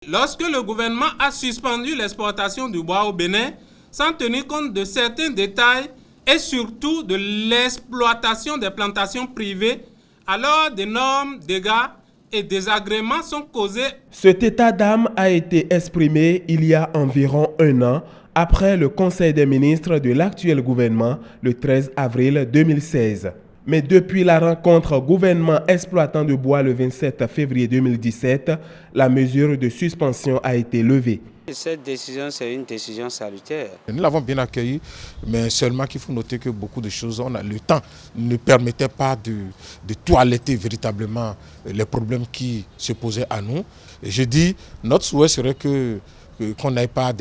Lorsque le gouvernement a suspendu l'exportation du bois au Bénin, sans tenir compte de certains détails et surtout de l'exploitation des plantations privées, alors d'énormes dégâts et désagréments sont causés. Cet état d'âme a été exprimé il y a environ un an après le Conseil des ministres de l'actuel gouvernement le 13 avril 2016. Mais depuis la rencontre gouvernement exploitant de bois le 27 février 2017, la mesure de suspension a été levée. Cette décision, c'est une décision salutaire. Nous l'avons bien accueilli, mais seulement qu'il faut noter que beaucoup de choses, le temps ne permettait pas de toiletter véritablement les problèmes qui se posaient à nous. Et je dis, notre souhait serait qu'on n'aille pas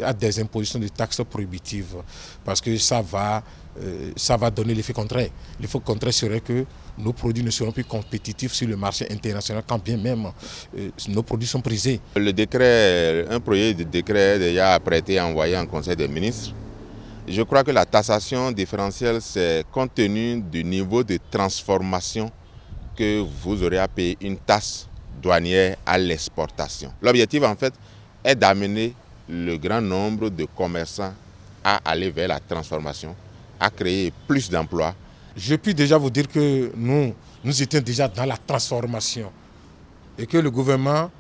à des impositions de taxes prohibitives, parce que ça va donner l'effet contraire. L'effet contraire serait que nos produits ne seront plus compétitifs sur le marché international, quand bien même nos produits sont prisés. Le décret, un projet de décret est déjà apprêté et envoyé en Conseil des ministres. Je crois que la taxation différentielle, c'est compte tenu du niveau de transformation que vous aurez à payer une taxe douanière à l'exportation. L'objectif, en fait, est d'amener le grand nombre de commerçants à aller vers la transformation, à créer plus d'emplois. Je puis déjà vous dire que nous étions déjà dans la transformation et que le gouvernement,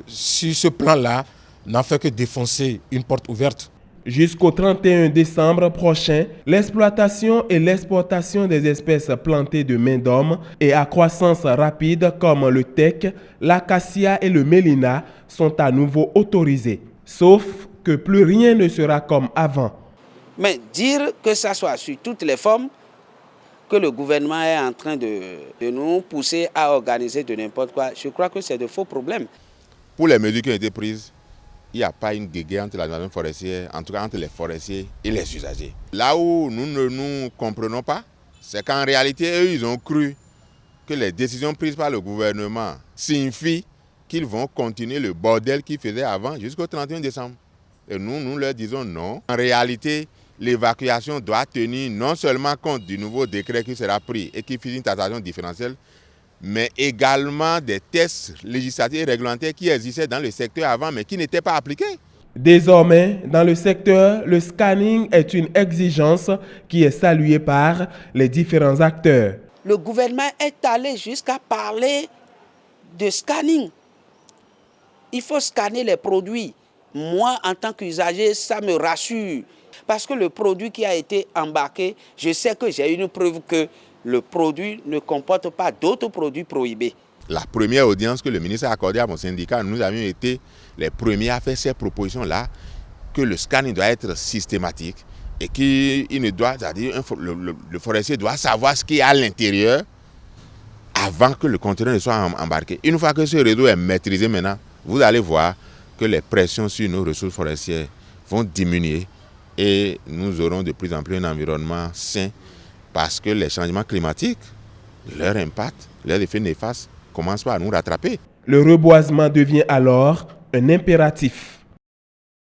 sur ce plan-là, n'a fait que défoncer une porte ouverte. Jusqu'au 31 décembre prochain, l'exploitation et l'exportation des espèces plantées de main d'homme et à croissance rapide comme le teck, l'acacia et le mélina sont à nouveau autorisés, sauf que plus rien ne sera comme avant. Mais dire que ça soit sur toutes les formes, que le gouvernement est en train de nous pousser à organiser de n'importe quoi, je crois que c'est de faux problèmes. Pour les mesures qui ont été prises, il n'y a pas une guéguerre entre l'administration forestière, en tout cas entre les forestiers et les usagers. Là où nous ne nous comprenons pas, c'est qu'en réalité, eux, ils ont cru que les décisions prises par le gouvernement signifient qu'ils vont continuer le bordel qu'ils faisaient avant jusqu'au 31 décembre. Et nous leur disons non. En réalité, l'évacuation doit tenir non seulement compte du nouveau décret qui sera pris et qui fixe une taxation différentielle, mais également des tests législatifs et réglementaires qui existaient dans le secteur avant, mais qui n'étaient pas appliqués. Désormais, dans le secteur, le scanning est une exigence qui est saluée par les différents acteurs. Le gouvernement est allé jusqu'à parler de scanning. Il faut scanner les produits. Moi, en tant qu'usager, ça me rassure. Parce que le produit qui a été embarqué, je sais que j'ai une preuve que le produit ne comporte pas d'autres produits prohibés. La première audience que le ministre a accordée à mon syndicat, nous avions été les premiers à faire ces propositions-là, que le scanning doit être systématique et qu'il ne doit, c'est-à-dire le forestier doit savoir ce qu'il y a à l'intérieur avant que le conteneur ne soit embarqué. Une fois que ce réseau est maîtrisé maintenant, vous allez voir que les pressions sur nos ressources forestières vont diminuer et nous aurons de plus en plus un environnement sain parce que les changements climatiques, leur impact, leurs effets néfastes commencent par nous rattraper. Le reboisement devient alors un impératif.